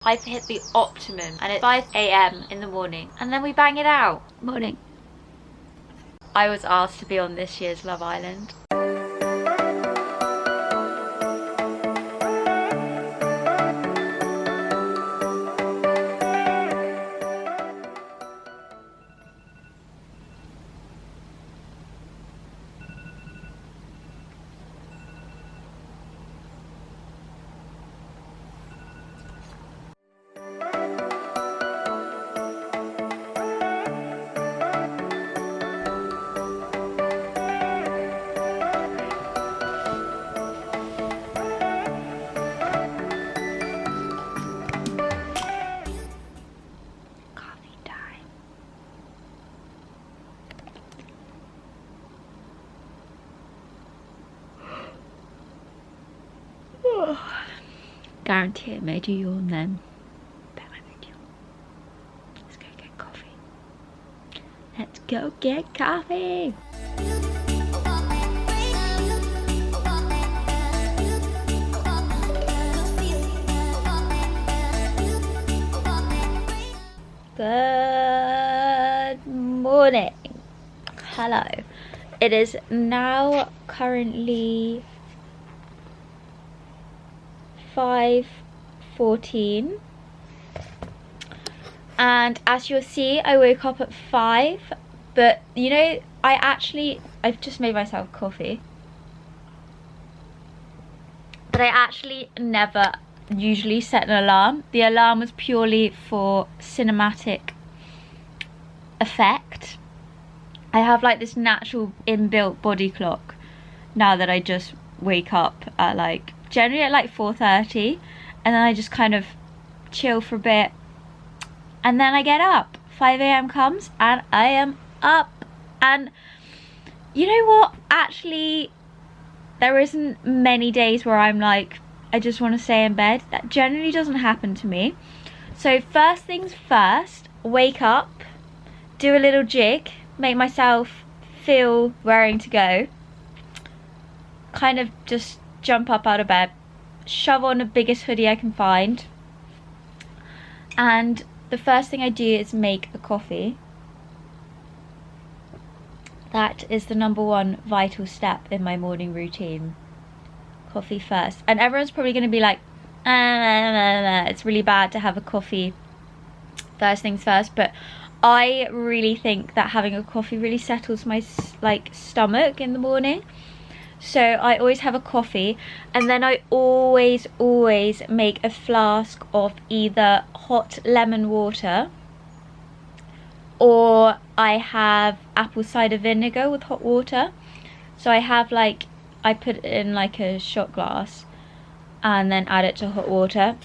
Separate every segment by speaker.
Speaker 1: I've hit the optimum and it's 5 AM in the morning and then we bang it out. Morning. I was asked to be on this year's Love Island. Guarantee it made you yawn then. Bet I made you. Let's go get coffee. Let's go get coffee. Good morning. Hello. It is now currently 5:14 and as you'll see I woke up at 5, but you know I've just made myself coffee, but I actually never usually set an alarm. The alarm was purely for cinematic effect. I have like this natural inbuilt body clock now that I just wake up at generally at 4:30, and then I just kind of chill for a bit and then I get up. 5 AM comes and I am up. And you know what, actually there isn't many days where I'm like I just want to stay in bed. That generally doesn't happen to me. So first things first, wake up, do a little jig, make myself feel raring to go, kind of just jump up out of bed, shove on the biggest hoodie I can find, and the first thing I do is make a coffee. That is the #1 vital step in my morning routine. Coffee first. And everyone's probably going to be like, it's really bad to have a coffee first things first, but I really think that having a coffee really settles my stomach in the morning. So I always have a coffee, and then I always make a flask of either hot lemon water, or I have apple cider vinegar with hot water. So I have I put it in a shot glass and then add it to hot water,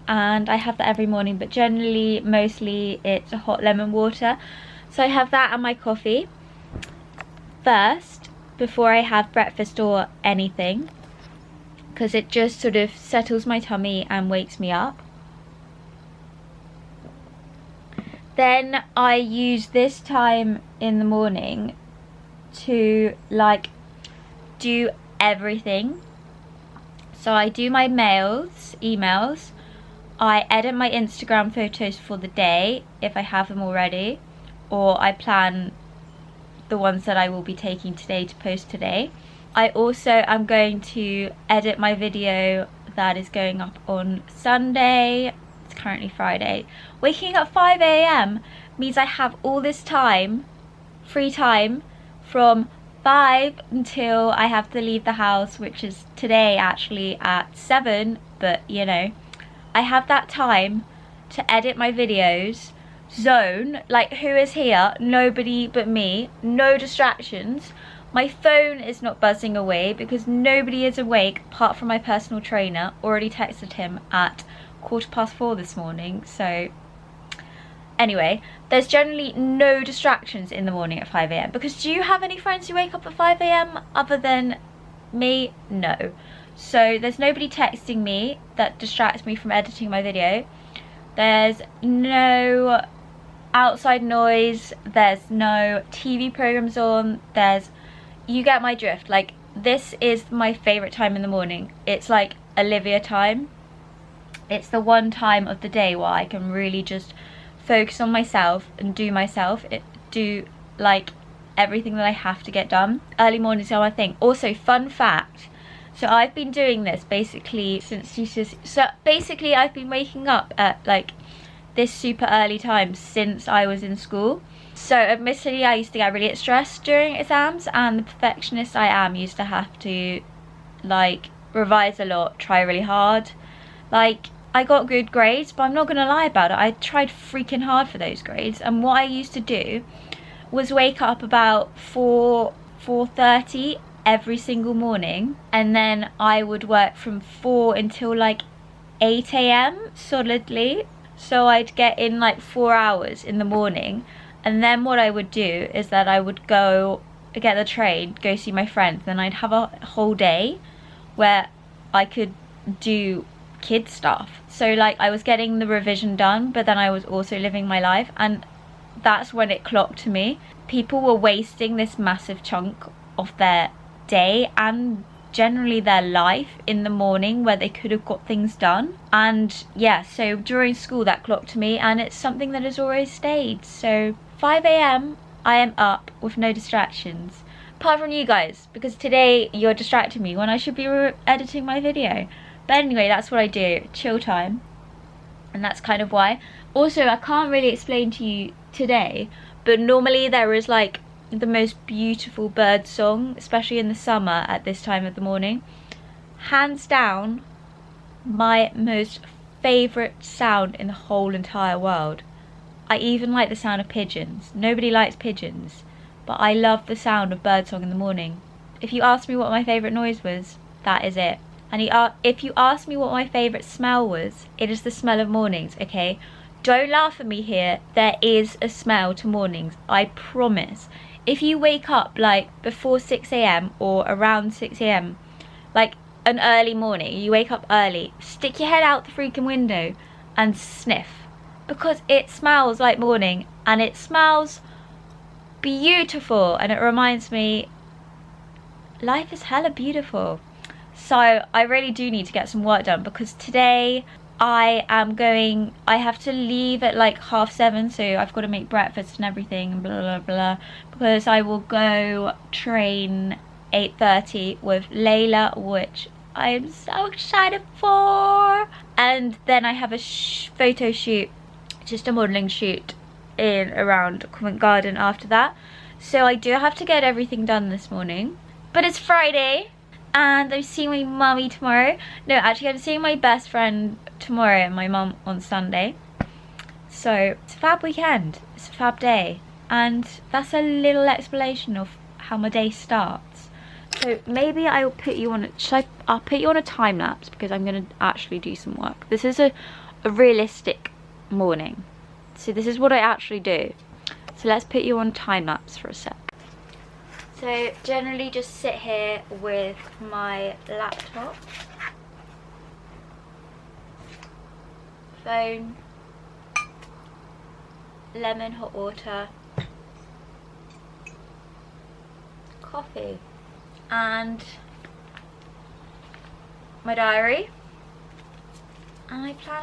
Speaker 1: and I have that every morning, but generally mostly it's a hot lemon water. So I have that and my coffee first before I have breakfast or anything, because it just sort of settles my tummy and wakes me up. Then I use this time in the morning to do everything. So I do my emails, I edit my Instagram photos for the day if I have them already, or I plan the ones that I will be taking today to post today. I also am going to edit my video that is going up on Sunday. It's currently Friday. Waking up 5 AM means I have all this time, free time, from 5 until I have to leave the house, which is today actually at 7, but you know, I have that time to edit my videos, zone, who is here? Nobody but me, no distractions. My phone is not buzzing away because nobody is awake apart from my personal trainer. Already texted him at 4:15 this morning. So anyway, there's generally no distractions in the morning at 5 AM, because do you have any friends who wake up at 5 AM other than me? No. So there's nobody texting me that distracts me from editing my video. There's no outside noise, there's no TV programs on, you get my drift. This is my favorite time in the morning. It's Olivia time. It's the one time of the day where I can really just focus on myself and do like everything that I have to get done. Early mornings are my thing. Also, fun fact, so I've been doing this basically since basically I've been waking up at like this super early time since I was in school. So admittedly, I used to get really stressed during exams, and the perfectionist I am used to have to like revise a lot, try really hard. Like, I got good grades, but I'm not gonna lie about it, I tried freaking hard for those grades. And what I used to do was wake up about 4:30 every single morning, and then I would work from 4 until like 8 a.m. solidly. So I'd get in like 4 hours in the morning, and then what I would do is that I would go get the train, go see my friends, then I'd have a whole day where I could do kid stuff. So like I was getting the revision done, but then I was also living my life, and that's when it clocked to me. People were wasting this massive chunk of their day and generally their life in the morning where they could have got things done. And yeah, so during school that clocked to me, and it's something that has always stayed. So 5 a.m. I am up with no distractions, apart from you guys, because today you're distracting me when I should be editing my video. But anyway, that's what I do, chill time, and that's kind of why. Also, I can't really explain to you today, but normally there is like the most beautiful bird song, especially in the summer at this time of the morning. Hands down, my most favourite sound in the whole entire world. I even like the sound of pigeons. Nobody likes pigeons, but I love the sound of birdsong in the morning. If you ask me what my favourite noise was, that is it. And if you ask me what my favourite smell was, it is the smell of mornings, okay? Don't laugh at me here. There is a smell to mornings, I promise. If you wake up like before 6 a.m. or around 6 a.m, like an early morning, you wake up early, stick your head out the freaking window and sniff, because it smells like morning and it smells beautiful, and it reminds me life is hella beautiful. So I really do need to get some work done, because today I have to leave at like 7:30, so I've got to make breakfast and everything and blah blah blah, because I will go train 8:30 with Layla, which I am so excited for. And then I have a photo shoot, just a modelling shoot in around Covent Garden after that. So I do have to get everything done this morning, but it's Friday and I'm seeing my mummy tomorrow. No, actually I'm seeing my best friend tomorrow and my mum on Sunday. So it's a fab weekend, it's a fab day, and that's a little explanation of how my day starts. So maybe I'll put you on I'll put you on a time lapse, because I'm gonna actually do some work. This is a realistic morning, so this is what I actually do. So let's put you on time lapse for a sec. So generally just sit here with my laptop, phone, lemon hot water, coffee, and my diary, and I plan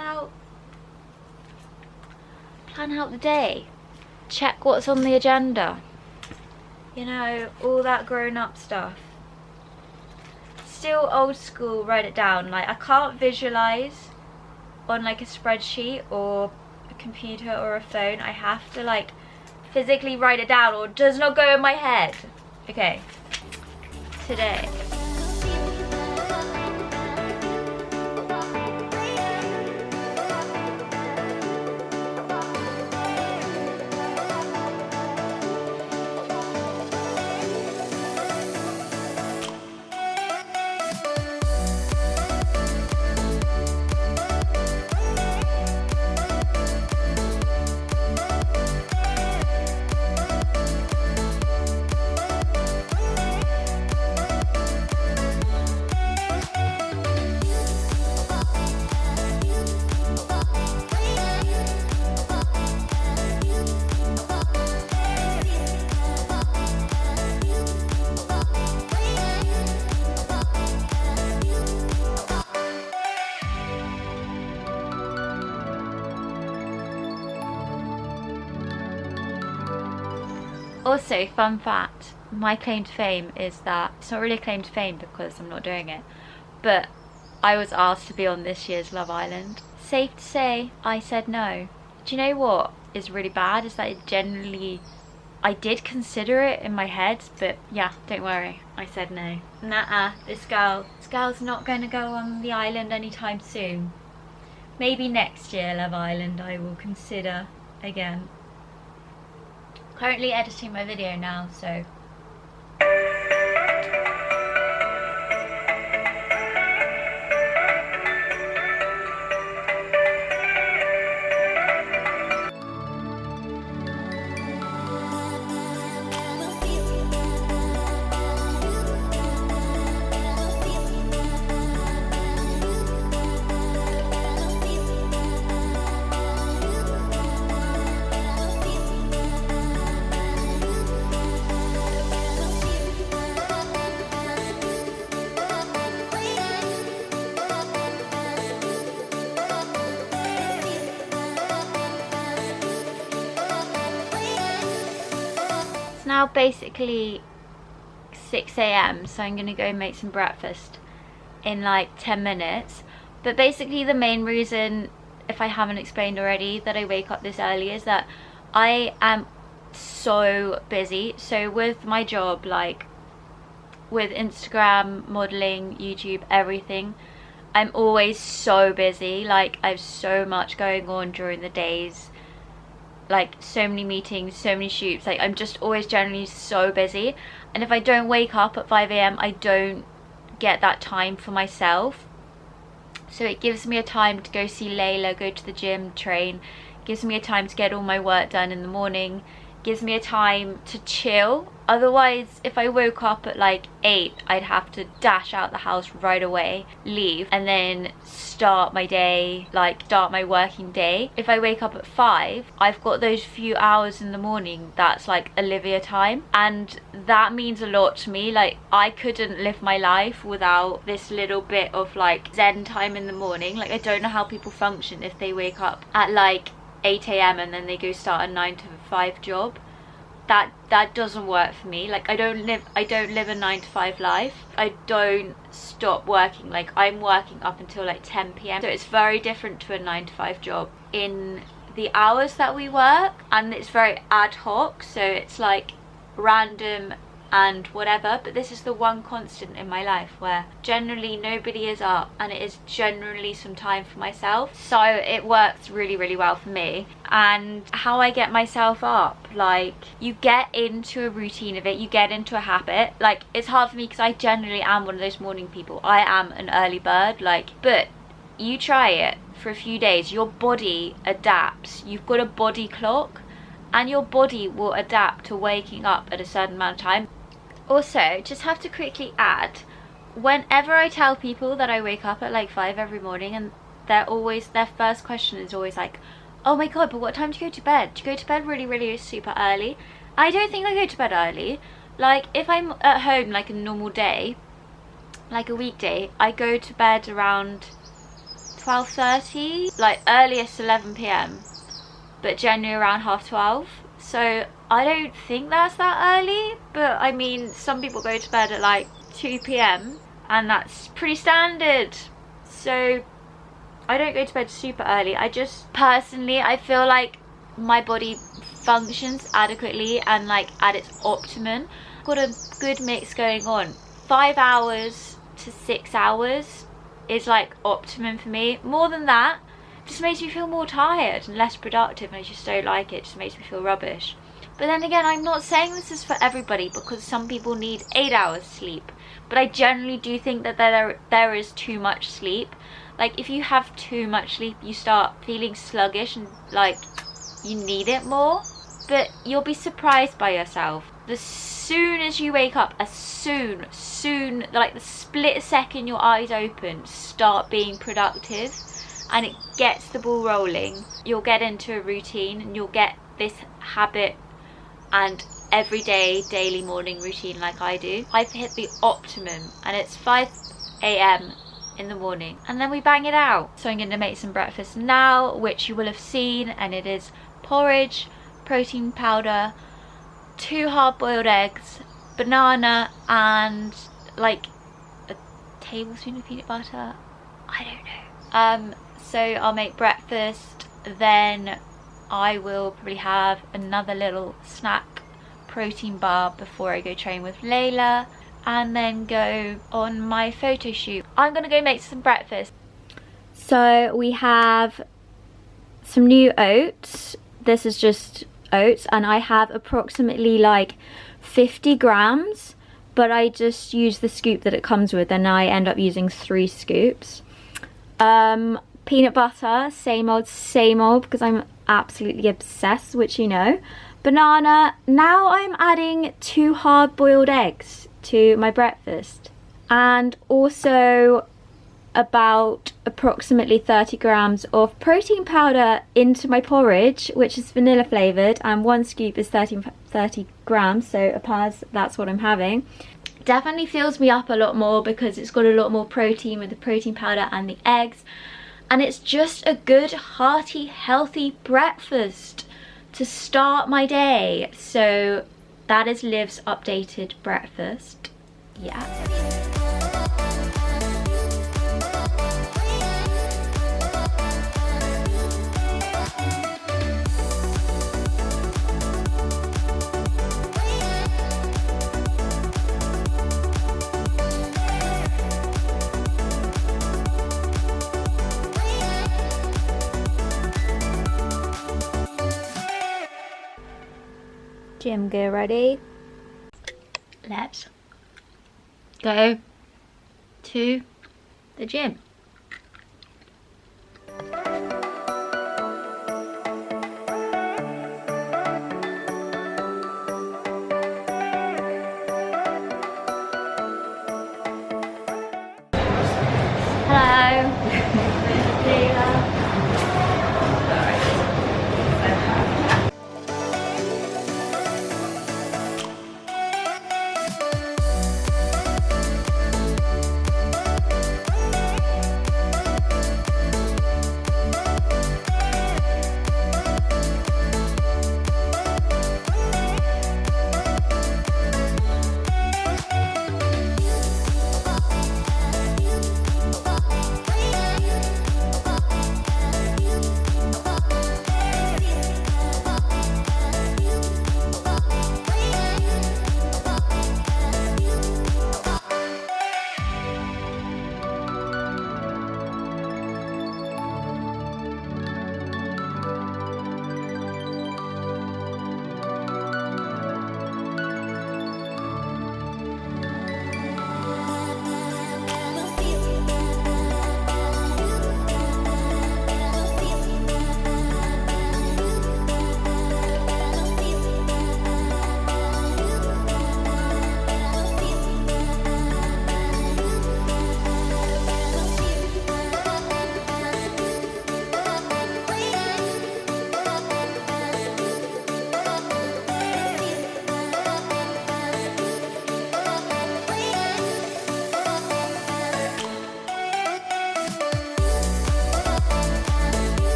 Speaker 1: out the day, check what's on the agenda, you know, all that grown-up stuff. Still old school, write it down. Like, I can't visualize on like a spreadsheet or a computer or a phone. I have to like physically write it down, or it does not go in my head. Okay, today. Also, fun fact, my claim to fame is that, it's not really a claim to fame because I'm not doing it, but I was asked to be on this year's Love Island. Safe to say, I said no. Do you know what is really bad is that I did consider it in my head, but yeah, don't worry, I said no. Nah, this girl's not going to go on the island anytime soon. Maybe next year, Love Island, I will consider again. Currently editing my video now, so now basically 6 AM, so I'm gonna go make some breakfast in like 10 minutes. But basically the main reason, if I haven't explained already, that I wake up this early is that I am so busy. So with my job, like with Instagram, modeling, YouTube, everything, I'm always so busy. Like I have so much going on during the days, like so many meetings, so many shoots. Like I'm just always generally so busy, and if I don't wake up at 5 AM, I don't get that time for myself. So it gives me a time to go see Layla, go to the gym, train, gives me a time to get all my work done in the morning, gives me a time to chill. Otherwise, if I woke up at like 8, I'd have to dash out the house right away, leave, and then start my day, like start my working day. If I wake up at 5, I've got those few hours in the morning that's like Olivia time, and that means a lot to me. Like I couldn't live my life without this little bit of like zen time in the morning. Like I don't know how people function if they wake up at like 8 AM and then they go start a 9 to 5 job. That doesn't work for me. Like I don't live a 9 to 5 life. I don't stop working. Like I'm working up until like 10 PM. So it's very different to a 9 to 5 job in the hours that we work, and it's very ad hoc, so it's like random and whatever. But this is the one constant in my life where generally nobody is up, and it is generally some time for myself. So it works really, really well for me. And how I get myself up, like you get into a routine of it, you get into a habit. Like it's hard for me because I generally am one of those morning people. I am an early bird, like, but you try it for a few days, your body adapts. You've got a body clock, and your body will adapt to waking up at a certain amount of time. Also, just have to quickly add, whenever I tell people that I wake up at like 5 every morning, and their first question is always like, oh my god, but what time do you go to bed? Do you go to bed really, really super early? I don't think I go to bed early. Like if I'm at home like a normal day, like a weekday, I go to bed around 12:30, like earliest 11 PM, but generally around 11:30. So I don't think that's that early, but I mean some people go to bed at like 2 PM and that's pretty standard. So I don't go to bed super early. I just personally, I feel like my body functions adequately and like at its optimum. Got a good mix going on. 5 hours to 6 hours is like optimum for me. More than that just makes me feel more tired and less productive, and I just don't like it. It just makes me feel rubbish. But then again, I'm not saying this is for everybody, because some people need 8 hours sleep, but I generally do think that there is too much sleep. Like if you have too much sleep, you start feeling sluggish and like you need it more. But you'll be surprised by yourself. As soon as you wake up, soon, like the split second your eyes open, start being productive, and it gets the ball rolling. You'll get into a routine and you'll get this habit and everyday daily morning routine like I do. I've hit the optimum, and it's 5 AM in the morning, and then we bang it out. So I'm going to make some breakfast now, which you will have seen, and it is porridge, protein powder, 2 hard-boiled eggs, banana, and like a tablespoon of peanut butter. I don't know. So I'll make breakfast, then I will probably have another little snack protein bar before I go train with Layla, and then go on my photo shoot. I'm gonna go make some breakfast. So we have some new oats. This is just oats, and I have approximately like 50 grams, but I just use the scoop that it comes with, and I end up using 3 scoops. Peanut butter, same old, because I'm absolutely obsessed, which you know. Banana. Now I'm adding 2 hard-boiled eggs to my breakfast, and also about approximately 30 grams of protein powder into my porridge, which is vanilla flavored, and 1 scoop is 30 grams, so a pass, that's what I'm having. Definitely fills me up a lot more because it's got a lot more protein with the protein powder and the eggs, and it's just a good, hearty, healthy breakfast to start my day. So that is Liv's updated breakfast. Yeah. Gym gear ready. Let's go to the gym.